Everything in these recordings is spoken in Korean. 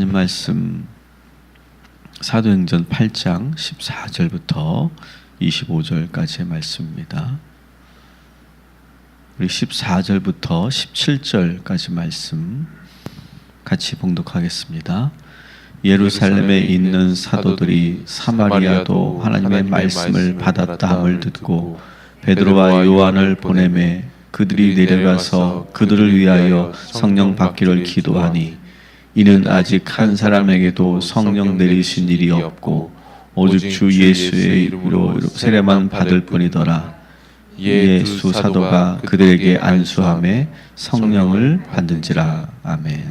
하나님 말씀 사도행전 8장 14절부터 25절까지의 말씀입니다. 우리 14절부터 17절까지 말씀 같이 봉독하겠습니다. 예루살렘에 있는 사도들이 사마리아도 하나님의 말씀을 받았다 함을 듣고 베드로와 요한을 보내매 그들이 내려가서 그들을 위하여 성령 받기를 기도하니 이는 아직 한 사람에게도 성령 내리신 일이 없고 오직 주 예수의 이름으로 세례만 받을 뿐이더라. 이에 두 사도가 그들에게 안수하며 성령을 받은지라. 아멘.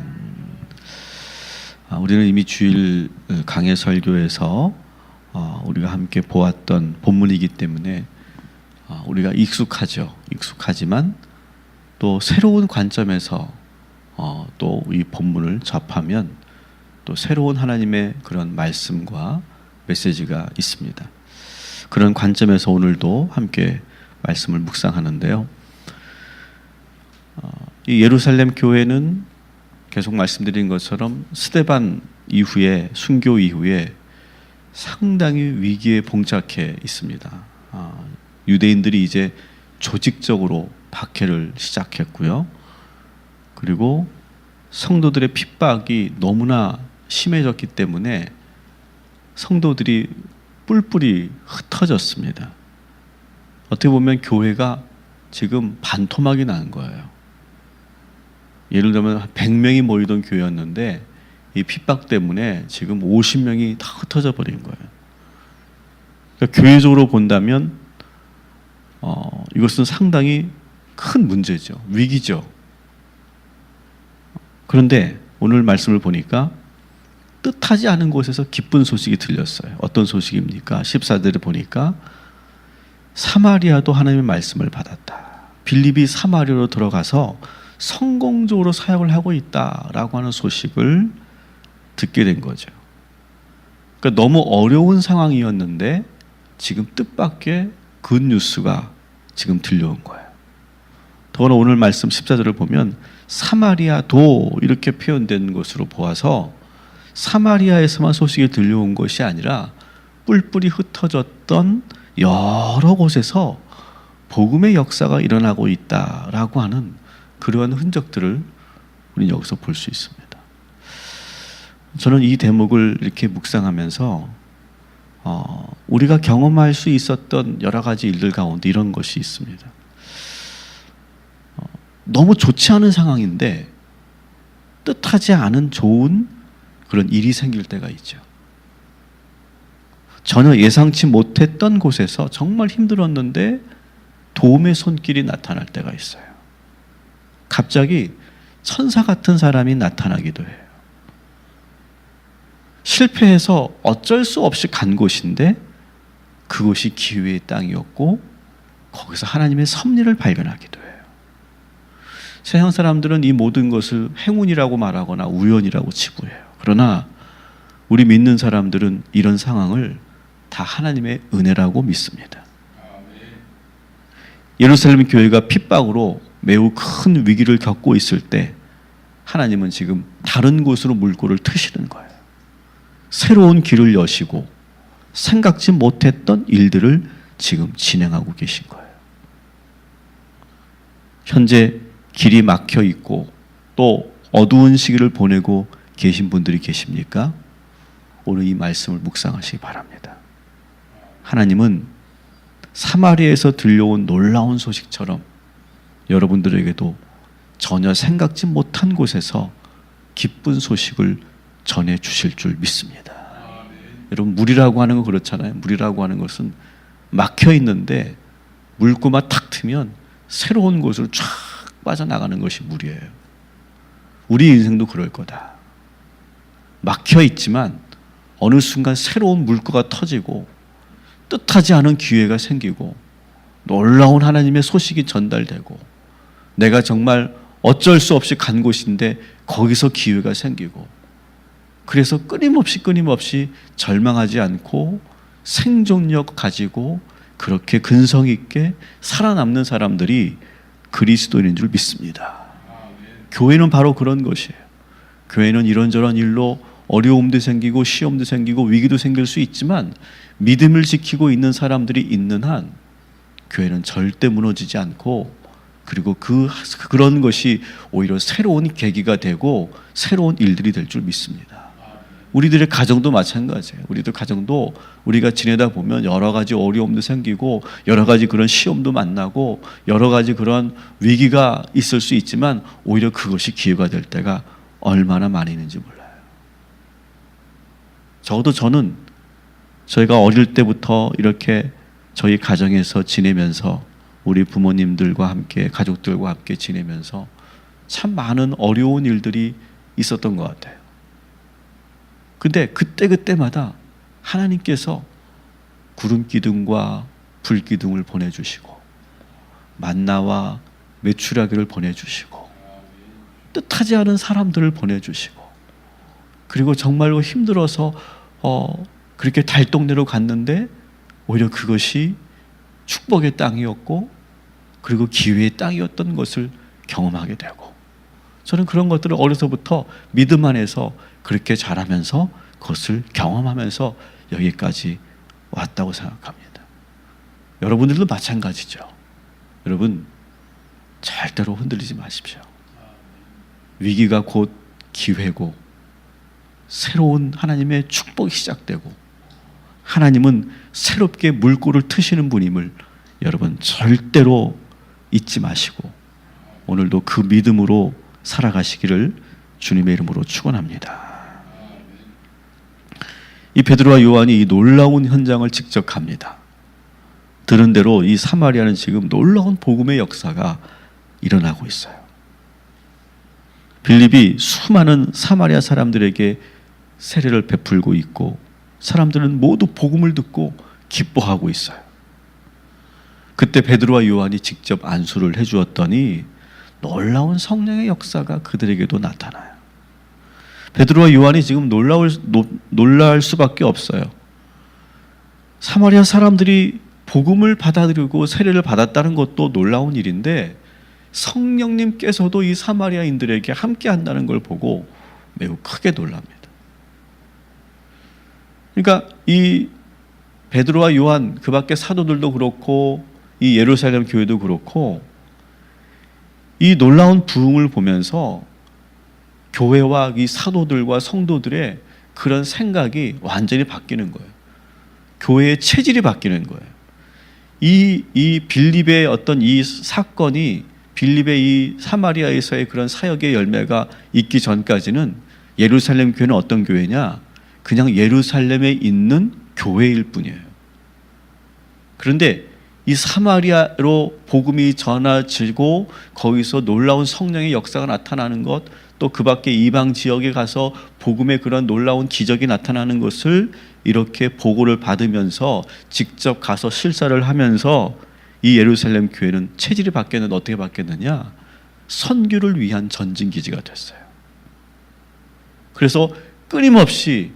우리는 이미 주일 강해 설교에서 우리가 함께 보았던 본문이기 때문에 우리가 익숙하지만 또 새로운 관점에서 또 이 본문을 접하면 또 새로운 하나님의 그런 말씀과 메시지가 있습니다. 그런 관점에서 오늘도 함께 말씀을 묵상하는데요. 이 예루살렘 교회는 계속 말씀드린 것처럼 스데반 이후에, 순교 이후에 상당히 위기에 봉착해 있습니다. 유대인들이 이제 조직적으로 박해를 시작했고요. 그리고 성도들의 핍박이 너무나 심해졌기 때문에 성도들이 뿔뿔이 흩어졌습니다. 어떻게 보면 교회가 지금 반토막이 난 거예요. 예를 들면 100명이 모이던 교회였는데 이 핍박 때문에 지금 50명이 다 흩어져 버린 거예요. 그러니까 교회적으로 본다면 이것은 상당히 큰 문제죠. 위기죠. 그런데 오늘 말씀을 보니까 뜻하지 않은 곳에서 기쁜 소식이 들렸어요. 어떤 소식입니까? 14절에 보니까 사마리아도 하나님의 말씀을 받았다. 빌립이 사마리아로 들어가서 성공적으로 사역을 하고 있다라고 하는 소식을 듣게 된 거죠. 그러니까 너무 어려운 상황이었는데 지금 뜻밖의 굿뉴스가 지금 들려온 거예요. 더구나 오늘 말씀 14절을 보면 사마리아도 이렇게 표현된 것으로 보아서 사마리아에서만 소식이 들려온 것이 아니라 뿔뿔이 흩어졌던 여러 곳에서 복음의 역사가 일어나고 있다라고 하는 그러한 흔적들을 우리는 여기서 볼 수 있습니다. 저는 이 대목을 이렇게 묵상하면서 우리가 경험할 수 있었던 여러 가지 일들 가운데 이런 것이 있습니다. 너무 좋지 않은 상황인데 뜻하지 않은 좋은 그런 일이 생길 때가 있죠. 전혀 예상치 못했던 곳에서 정말 힘들었는데 도움의 손길이 나타날 때가 있어요. 갑자기 천사 같은 사람이 나타나기도 해요. 실패해서 어쩔 수 없이 간 곳인데 그곳이 기회의 땅이었고 거기서 하나님의 섭리를 발견하기도 해요. 세상 사람들은 이 모든 것을 행운이라고 말하거나 우연이라고 치부해요. 그러나 우리 믿는 사람들은 이런 상황을 다 하나님의 은혜라고 믿습니다. 예루살렘 교회가 핍박으로 매우 큰 위기를 겪고 있을 때 하나님은 지금 다른 곳으로 물꼬를 트시는 거예요. 새로운 길을 여시고 생각지 못했던 일들을 지금 진행하고 계신 거예요. 현재 길이 막혀 있고 또 어두운 시기를 보내고 계신 분들이 계십니까? 오늘 이 말씀을 묵상하시기 바랍니다. 하나님은 사마리아에서 들려온 놀라운 소식처럼 여러분들에게도 전혀 생각지 못한 곳에서 기쁜 소식을 전해 주실 줄 믿습니다. 여러분, 물이라고 하는 거 그렇잖아요. 물이라고 하는 것은 막혀 있는데 물꼬만 탁 트면 새로운 곳으로 쫙 빠져나가는 것이 물이에요. 우리 인생도 그럴 거다. 막혀 있지만 어느 순간 새로운 물꼬가 터지고 뜻하지 않은 기회가 생기고 놀라운 하나님의 소식이 전달되고 내가 정말 어쩔 수 없이 간 곳인데 거기서 기회가 생기고 그래서 끊임없이 절망하지 않고 생존력 가지고 그렇게 근성 있게 살아남는 사람들이 그리스도인인 줄 믿습니다. 교회는 바로 그런 것이에요. 교회는 이런저런 일로 어려움도 생기고 시험도 생기고 위기도 생길 수 있지만 믿음을 지키고 있는 사람들이 있는 한 교회는 절대 무너지지 않고, 그리고 그런 것이 오히려 새로운 계기가 되고 새로운 일들이 될 줄 믿습니다. 우리들의 가정도 마찬가지예요. 우리들 가정도 우리가 지내다 보면 여러 가지 어려움도 생기고 여러 가지 그런 시험도 만나고 여러 가지 그런 위기가 있을 수 있지만 오히려 그것이 기회가 될 때가 얼마나 많이 있는지 몰라요. 적어도 저는 저희가 어릴 때부터 이렇게 저희 가정에서 지내면서 우리 부모님들과 함께 가족들과 함께 지내면서 참 많은 어려운 일들이 있었던 것 같아요. 근데 그때마다 하나님께서 구름 기둥과 불 기둥을 보내주시고 만나와 메추라기를 보내주시고 뜻하지 않은 사람들을 보내주시고, 그리고 정말로 힘들어서 그렇게 달동네로 갔는데 오히려 그것이 축복의 땅이었고 그리고 기회의 땅이었던 것을 경험하게 되고, 저는 그런 것들을 어려서부터 믿음 안에서 그렇게 자라면서 그것을 경험하면서 여기까지 왔다고 생각합니다. 여러분들도 마찬가지죠. 여러분 절대로 흔들리지 마십시오. 위기가 곧 기회고 새로운 하나님의 축복이 시작되고 하나님은 새롭게 물꼬를 트시는 분임을 여러분 절대로 잊지 마시고 오늘도 그 믿음으로 살아가시기를 주님의 이름으로 축원합니다. 이 베드로와 요한이 이 놀라운 현장을 직접 갑니다. 들은 대로 이 사마리아는 지금 놀라운 복음의 역사가 일어나고 있어요. 빌립이 수많은 사마리아 사람들에게 세례를 베풀고 있고 사람들은 모두 복음을 듣고 기뻐하고 있어요. 그때 베드로와 요한이 직접 안수를 해주었더니 놀라운 성령의 역사가 그들에게도 나타나요. 베드로와 요한이 지금 놀랄 수밖에 없어요. 사마리아 사람들이 복음을 받아들이고 세례를 받았다는 것도 놀라운 일인데 성령님께서도 이 사마리아인들에게 함께 한다는 걸 보고 매우 크게 놀랍니다. 그러니까 이 베드로와 요한, 그 밖에 사도들도 그렇고 이 예루살렘 교회도 그렇고 이 놀라운 부흥을 보면서 교회와 이 사도들과 성도들의 그런 생각이 완전히 바뀌는 거예요. 교회의 체질이 바뀌는 거예요. 이 빌립의 어떤 이 사건이 빌립의 이 사마리아에서의 그런 사역의 열매가 있기 전까지는 예루살렘 교회는 어떤 교회냐? 그냥 예루살렘에 있는 교회일 뿐이에요. 그런데 이 사마리아로 복음이 전해지고 거기서 놀라운 성령의 역사가 나타나는 것, 또 그 밖에 이방 지역에 가서 복음의 그런 놀라운 기적이 나타나는 것을 이렇게 보고를 받으면서 직접 가서 실사를 하면서 이 예루살렘 교회는 체질이 바뀌었는데 어떻게 바뀌었느냐? 선교를 위한 전진기지가 됐어요. 그래서 끊임없이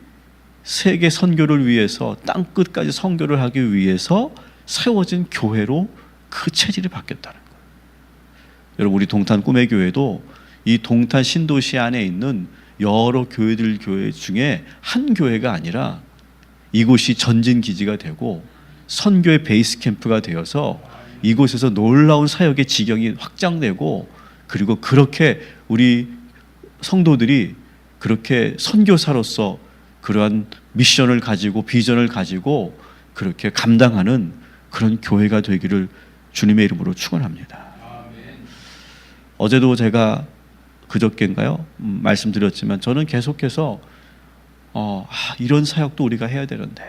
세계 선교를 위해서 땅끝까지 선교를 하기 위해서 세워진 교회로 그 체질이 바뀌었다는 거예요. 여러분, 우리 동탄 꿈의 교회도 이 동탄 신도시 안에 있는 여러 교회 중에 한 교회가 아니라 이곳이 전진기지가 되고 선교의 베이스 캠프가 되어서 이곳에서 놀라운 사역의 지경이 확장되고, 그리고 그렇게 우리 성도들이 그렇게 선교사로서 그러한 미션을 가지고 비전을 가지고 그렇게 감당하는 그런 교회가 되기를 주님의 이름으로 축원합니다. 어제도 제가 그저께인가요? 말씀드렸지만 저는 계속해서 이런 사역도 우리가 해야 되는데,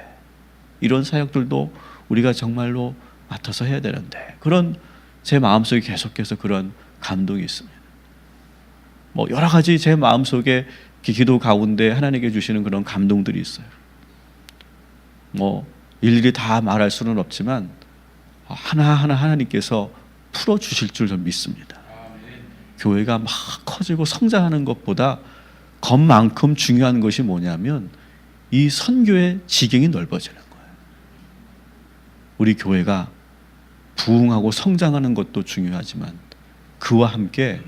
이런 사역들도 우리가 정말로 맡아서 해야 되는데, 그런 제 마음속에 계속해서 그런 감동이 있습니다. 뭐 여러 가지 제 마음속에 기도 가운데 하나님께 주시는 그런 감동들이 있어요. 뭐 일일이 다 말할 수는 없지만 하나하나 하나님께서 풀어주실 줄 좀 믿습니다. 교회가 막 커지고 성장하는 것보다 것만큼 중요한 것이 뭐냐면 이 선교의 지경이 넓어지는 거예요. 우리 교회가 부흥하고 성장하는 것도 중요하지만 그와 함께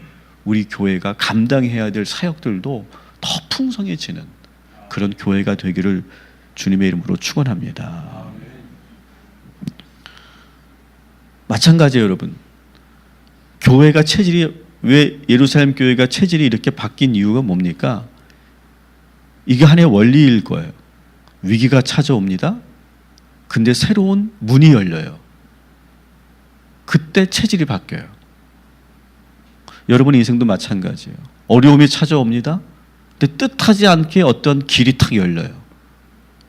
우리 교회가 감당해야 될 사역들도 더 풍성해지는 그런 교회가 되기를 주님의 이름으로 축원합니다. 마찬가지예요, 여러분. 교회가 체질이 왜 예루살렘 교회가 체질이 이렇게 바뀐 이유가 뭡니까? 이게 하나의 원리일 거예요. 위기가 찾아옵니다. 근데 새로운 문이 열려요. 그때 체질이 바뀌어요. 여러분의 인생도 마찬가지예요. 어려움이 찾아옵니다. 근데 뜻하지 않게 어떤 길이 탁 열려요.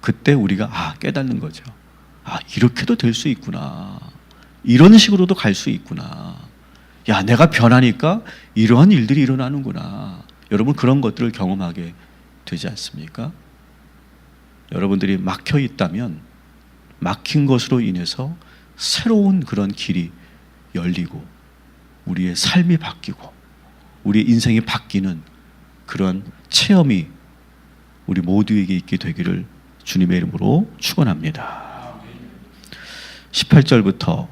그때 우리가 깨닫는 거죠. 이렇게도 될 수 있구나. 이런 식으로도 갈 수 있구나. 야, 내가 변하니까 이러한 일들이 일어나는구나. 여러분 그런 것들을 경험하게 되지 않습니까? 여러분들이 막혀 있다면 막힌 것으로 인해서 새로운 그런 길이 열리고 우리의 삶이 바뀌고 우리의 인생이 바뀌는 그런 체험이 우리 모두에게 있게 되기를 주님의 이름으로 축원합니다. 18절부터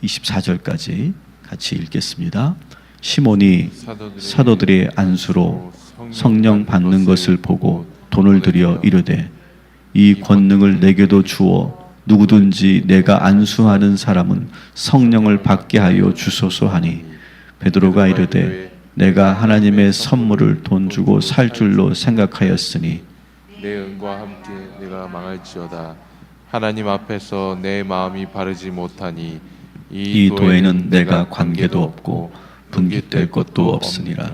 24절까지 같이 읽겠습니다. 시몬이 사도들의 안수로 성령 받는 것을 보고 돈을 들여 이르되 이 권능을 내게도 주어 누구든지 내가 안수하는 사람은 성령을 받게 하여 주소서 하니 베드로가 이르되 내가 하나님의 선물을 돈 주고 살 줄로 생각하였으니 내 은과 함께 내가 망할지어다. 하나님 앞에서 내 마음이 바르지 못하니 이 도에는 내가 관계도 없고 분깃될 것도 없으니라.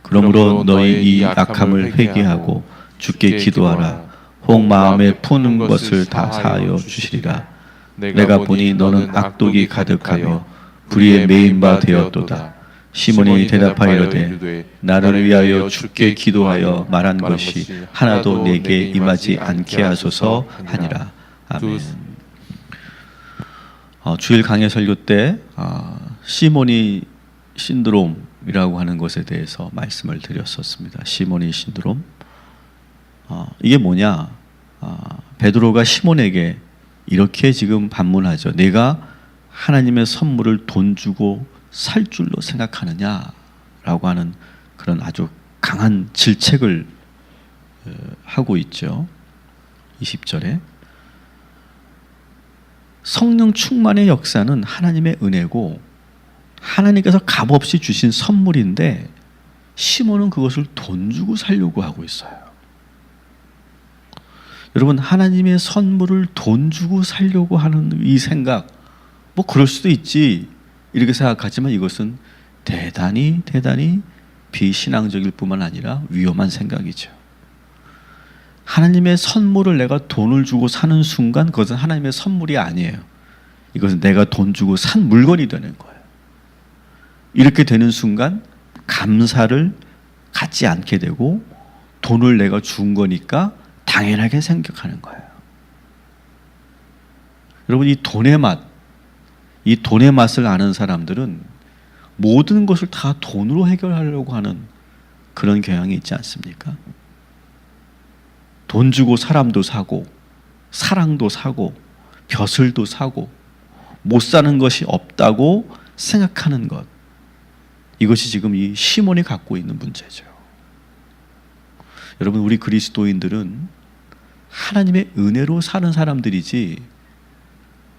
그러므로 너희 이 악함을 회개하고 주께 기도하라. 혹 마음에 푸는 것을 다 사하여 주시리라. 내가 보니 너는 악독이 가득하며 불의에 매인 바 되었도다. 시몬이 대답하여 이르되 나를 위하여 주께 기도하여 말한 것이 하나도 내게 임하지 않게 하소서 하니라. 아멘. 주일 강해 설교 때 시몬이 신드롬이라고 하는 것에 대해서 말씀을 드렸었습니다. 시몬이 신드롬. 이게 뭐냐? 베드로가 시몬에게 이렇게 지금 반문하죠. 내가 하나님의 선물을 돈 주고 살 줄로 생각하느냐라고 하는 그런 아주 강한 질책을 하고 있죠. 20절에 성령 충만의 역사는 하나님의 은혜고 하나님께서 값없이 주신 선물인데 시몬은 그것을 돈 주고 살려고 하고 있어요. 여러분, 하나님의 선물을 돈 주고 살려고 하는 이 생각, 뭐 그럴 수도 있지 이렇게 생각하지만 이것은 대단히 비신앙적일 뿐만 아니라 위험한 생각이죠. 하나님의 선물을 내가 돈을 주고 사는 순간 그것은 하나님의 선물이 아니에요. 이것은 내가 돈 주고 산 물건이 되는 거예요. 이렇게 되는 순간 감사를 갖지 않게 되고 돈을 내가 준 거니까 당연하게 생각하는 거예요. 여러분, 이 돈의 맛을 아는 사람들은 모든 것을 다 돈으로 해결하려고 하는 그런 경향이 있지 않습니까? 돈 주고 사람도 사고 사랑도 사고 벼슬도 사고 못 사는 것이 없다고 생각하는 것, 이것이 지금 이 시몬이 갖고 있는 문제죠. 여러분, 우리 그리스도인들은 하나님의 은혜로 사는 사람들이지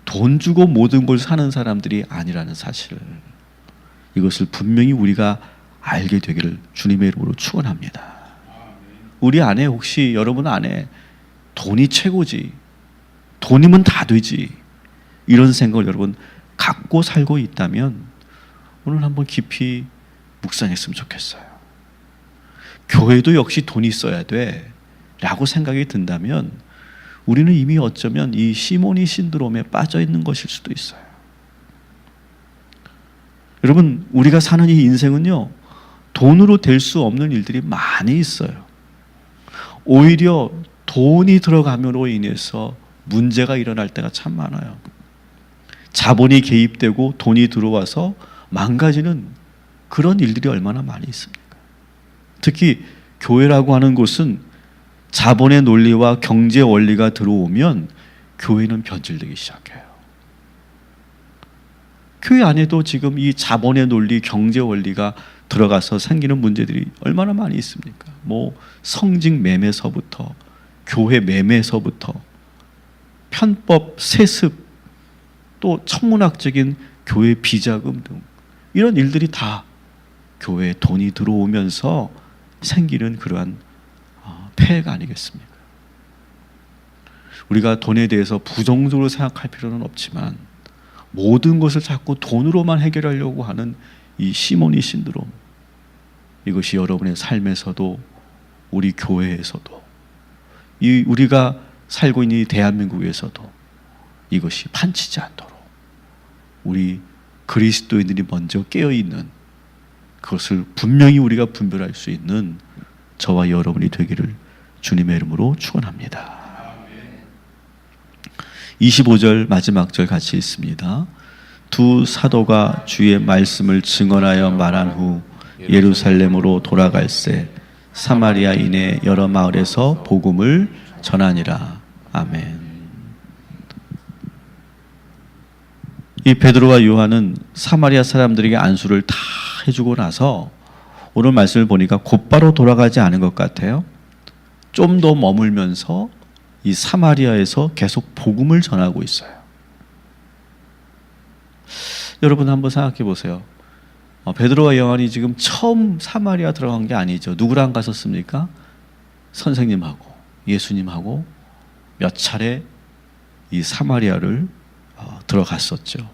돈 주고 모든 걸 사는 사람들이 아니라는 사실, 이것을 분명히 우리가 알게 되기를 주님의 이름으로 축원합니다. 우리 안에, 혹시 여러분 안에 돈이 최고지, 돈이면 다 되지, 이런 생각을 여러분 갖고 살고 있다면 오늘 한번 깊이 묵상했으면 좋겠어요. 교회도 역시 돈이 있어야 돼 라고 생각이 든다면 우리는 이미 어쩌면 이 시몬이 신드롬에 빠져 있는 것일 수도 있어요. 여러분, 우리가 사는 이 인생은요, 돈으로 될 수 없는 일들이 많이 있어요. 오히려 돈이 들어감으로 인해서 문제가 일어날 때가 참 많아요. 자본이 개입되고 돈이 들어와서 망가지는 그런 일들이 얼마나 많이 있습니까? 특히 교회라고 하는 곳은 자본의 논리와 경제 원리가 들어오면 교회는 변질되기 시작해요. 교회 안에도 지금 이 자본의 논리, 경제 원리가 들어가서 생기는 문제들이 얼마나 많이 있습니까? 뭐 성직 매매서부터 교회 매매서부터 편법 세습 또 천문학적인 교회 비자금 등 이런 일들이 다 교회에 돈이 들어오면서 생기는 그러한 폐해가 아니겠습니까? 우리가 돈에 대해서 부정적으로 생각할 필요는 없지만 모든 것을 자꾸 돈으로만 해결하려고 하는 이 시모니 신드롬, 이것이 여러분의 삶에서도 우리 교회에서도 이 우리가 살고 있는 이 대한민국에서도 이것이 판치지 않도록 우리 그리스도인들이 먼저 깨어있는, 그것을 분명히 우리가 분별할 수 있는 저와 여러분이 되기를 주님의 이름으로 축원합니다. 25절 마지막 절 같이 읽습니다. 두 사도가 주의 말씀을 증언하여 말한 후 예루살렘으로 돌아갈새 사마리아인의 여러 마을에서 복음을 전하니라. 아멘. 이 베드로와 요한은 사마리아 사람들에게 안수를 다 해주고 나서 오늘 말씀을 보니까 곧바로 돌아가지 않은 것 같아요. 좀 더 머물면서 이 사마리아에서 계속 복음을 전하고 있어요. 여러분 한번 생각해 보세요. 베드로와 요한이 지금 처음 사마리아 들어간 게 아니죠. 누구랑 갔었습니까? 선생님하고 예수님하고 몇 차례 이 사마리아를 들어갔었죠.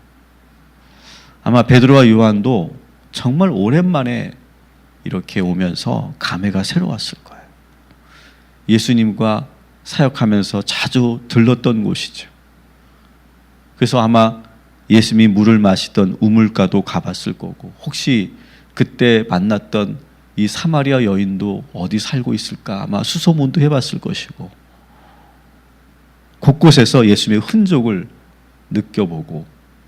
아마 베드로와 요한도 정말 오랜만에 이렇게 오면서 감회가 새로웠을 거예요. 예수님과 사역하면서 자주 들렀던 곳이죠. 그래서 아마 예수님이 물을 마시던 우물가도 가봤을 거고, 혹시 그때 만났던 이 사마리아 여인도 어디 살고 있을까 아마 수소문도 해봤을 것이고, 곳곳에서 예수님의 흔적을 느껴보고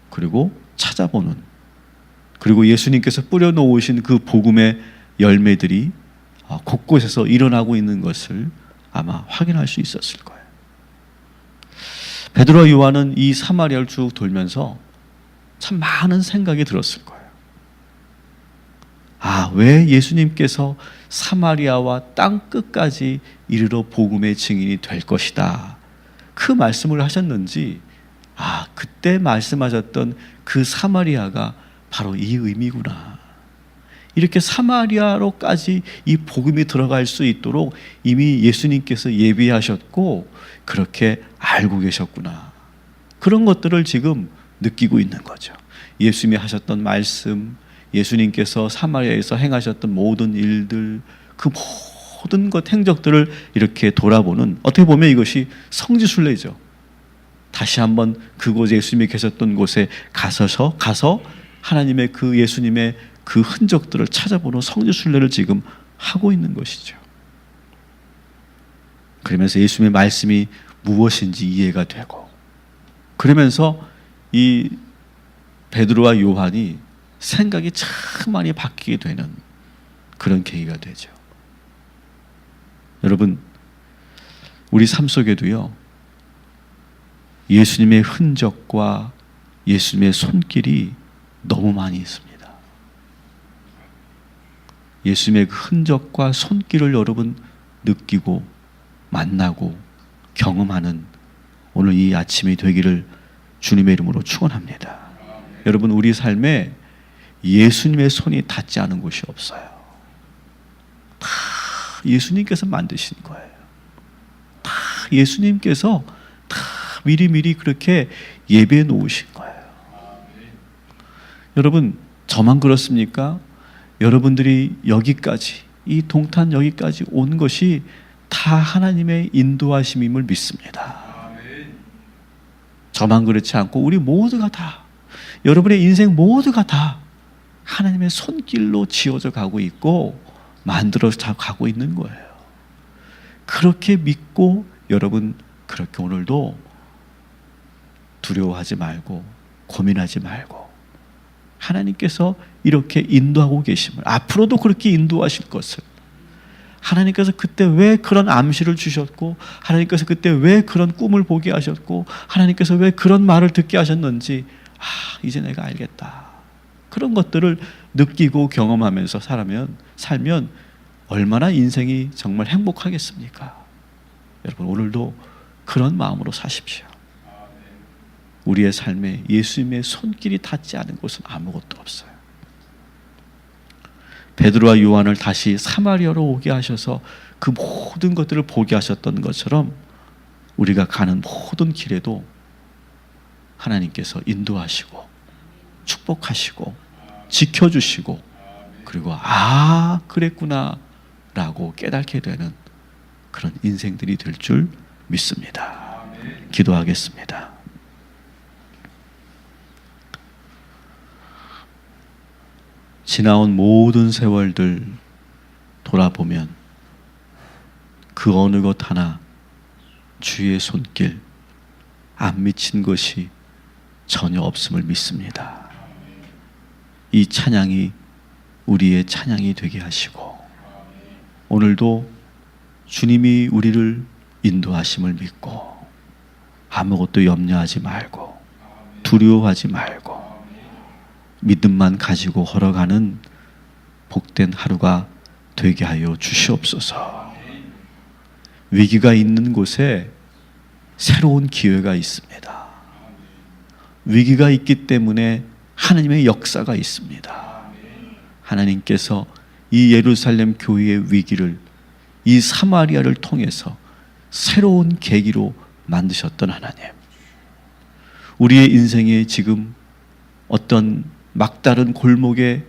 그리고 찾아보는, 그리고 예수님께서 뿌려놓으신 그 복음의 열매들이 곳곳에서 일어나고 있는 것을 아마 확인할 수 있었을 거예요. 베드로와 요한은 이 사마리아를 쭉 돌면서 참 많은 생각이 들었을 거예요. 왜 예수님께서 사마리아와 땅 끝까지 이르러 복음의 증인이 될 것이다, 그 말씀을 하셨는지, 그때 말씀하셨던 그 사마리아가 바로 이 의미구나. 이렇게 사마리아로까지 이 복음이 들어갈 수 있도록 이미 예수님께서 예비하셨고 그렇게 알고 계셨구나. 그런 것들을 지금 느끼고 있는 거죠. 예수님이 하셨던 말씀, 예수님께서 사마리아에서 행하셨던 모든 일들, 그 모든 것 행적들을 이렇게 돌아보는, 어떻게 보면 이것이 성지순례죠. 다시 한번 그곳에 예수님이 계셨던 곳에 가서 하나님의 그 예수님의 그 흔적들을 찾아보는 성지순례를 지금 하고 있는 것이죠. 그러면서 예수님의 말씀이 무엇인지 이해가 되고, 그러면서 이 베드로와 요한이 생각이 참 많이 바뀌게 되는 그런 계기가 되죠. 여러분, 우리 삶 속에도요, 예수님의 흔적과 예수님의 손길이 너무 많이 있습니다. 예수님의 그 흔적과 손길을 여러분 느끼고 만나고 경험하는 오늘 이 아침이 되기를 주님의 이름으로 축원합니다. 여러분, 우리 삶에 예수님의 손이 닿지 않은 곳이 없어요. 다 예수님께서 만드신 거예요. 다 예수님께서 다 미리미리 그렇게 예배해 놓으신 거예요. 여러분, 저만 그렇습니까? 여러분들이 여기까지, 이 동탄 여기까지 온 것이 다 하나님의 인도하심임을 믿습니다. 저만 그렇지 않고 우리 모두가 다, 여러분의 인생 모두가 다 하나님의 손길로 지어져 가고 있고 만들어져 가고 있는 거예요. 그렇게 믿고 여러분, 그렇게 오늘도 두려워하지 말고 고민하지 말고 하나님께서 이렇게 인도하고 계심을, 앞으로도 그렇게 인도하실 것을, 하나님께서 그때 왜 그런 암시를 주셨고, 하나님께서 그때 왜 그런 꿈을 보게 하셨고, 하나님께서 왜 그런 말을 듣게 하셨는지 이제 내가 알겠다. 그런 것들을 느끼고 경험하면서 살면 얼마나 인생이 정말 행복하겠습니까? 여러분, 오늘도 그런 마음으로 사십시오. 우리의 삶에 예수님의 손길이 닿지 않은 곳은 아무것도 없어요. 베드로와 요한을 다시 사마리아로 오게 하셔서 그 모든 것들을 보게 하셨던 것처럼 우리가 가는 모든 길에도 하나님께서 인도하시고 축복하시고 지켜주시고 그리고 그랬구나 라고 깨닫게 되는 그런 인생들이 될 줄 믿습니다. 기도하겠습니다. 지나온 모든 세월들 돌아보면 그 어느 것 하나 주의 손길 안 미친 것이 전혀 없음을 믿습니다. 이 찬양이 우리의 찬양이 되게 하시고 오늘도 주님이 우리를 인도하심을 믿고 아무것도 염려하지 말고 두려워하지 말고 믿음만 가지고 걸어가는 복된 하루가 되게 하여 주시옵소서. 위기가 있는 곳에 새로운 기회가 있습니다. 위기가 있기 때문에 하나님의 역사가 있습니다. 하나님께서 이 예루살렘 교회의 위기를 이 사마리아를 통해서 새로운 계기로 만드셨던 하나님, 우리의 인생에 지금 어떤 막다른 골목에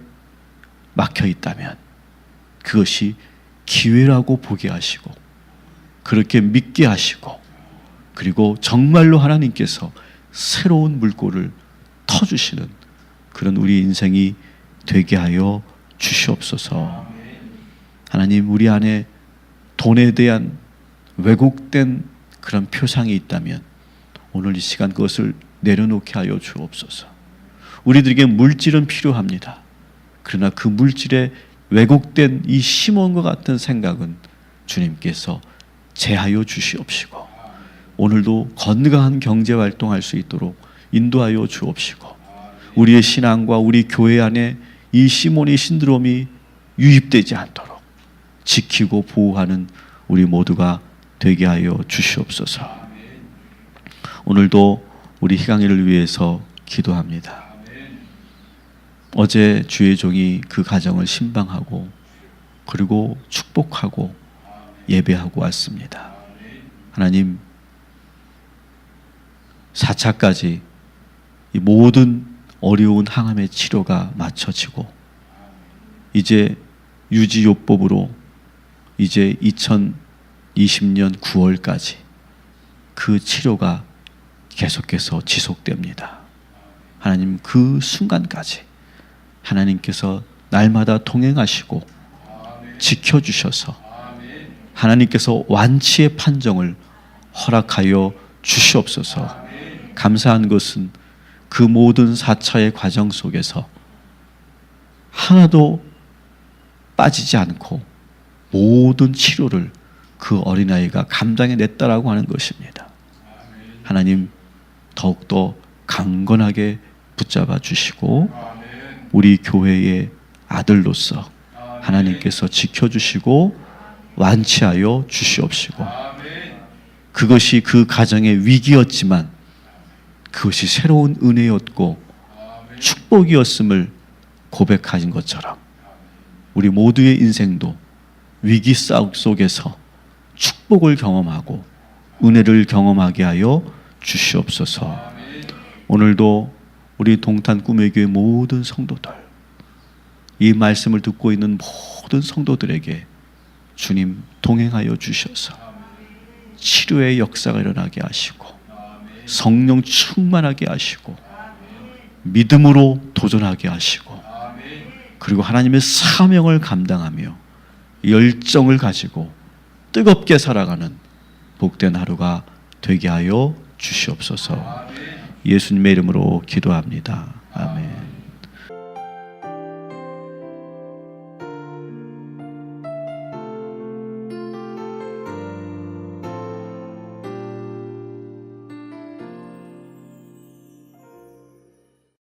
막혀 있다면 그것이 기회라고 보게 하시고 그렇게 믿게 하시고 그리고 정말로 하나님께서 새로운 물꼬를 터주시는 그런 우리 인생이 되게 하여 주시옵소서. 하나님, 우리 안에 돈에 대한 왜곡된 그런 표상이 있다면 오늘 이 시간 그것을 내려놓게 하여 주옵소서. 우리들에게 물질은 필요합니다. 그러나 그 물질에 왜곡된 이 시몬과 같은 생각은 주님께서 제하여 주시옵시고 오늘도 건강한 경제 활동할 수 있도록 인도하여 주옵시고 우리의 신앙과 우리 교회 안에 이 시몬의 신드롬이 유입되지 않도록 지키고 보호하는 우리 모두가 되게 하여 주시옵소서. 오늘도 우리 희강이를 위해서 기도합니다. 어제 주의 종이 그 가정을 신방하고 그리고 축복하고 예배하고 왔습니다. 하나님, 4차까지 이 모든 어려운 항암의 치료가 마쳐지고 이제 유지요법으로 이제 2020년 9월까지 그 치료가 계속해서 지속됩니다. 하나님, 그 순간까지 하나님께서 날마다 동행하시고 지켜주셔서 하나님께서 완치의 판정을 허락하여 주시옵소서. 감사한 것은 그 모든 4차의 과정 속에서 하나도 빠지지 않고 모든 치료를 그 어린아이가 감당해냈다라고 하는 것입니다. 하나님, 더욱더 강건하게 붙잡아 주시고 우리 교회의 아들로서 하나님께서 지켜주시고 완치하여 주시옵시고 그것이 그 가정의 위기였지만 그것이 새로운 은혜였고 축복이었음을 고백하신 것처럼 우리 모두의 인생도 위기 싸움 속에서 축복을 경험하고 은혜를 경험하게 하여 주시옵소서. 오늘도 우리 동탄 꿈의 교회 모든 성도들, 이 말씀을 듣고 있는 모든 성도들에게 주님 동행하여 주셔서 치료의 역사가 일어나게 하시고 성령 충만하게 하시고 믿음으로 도전하게 하시고 그리고 하나님의 사명을 감당하며 열정을 가지고 뜨겁게 살아가는 복된 하루가 되게 하여 주시옵소서. 예수님의 이름으로 기도합니다. 아멘.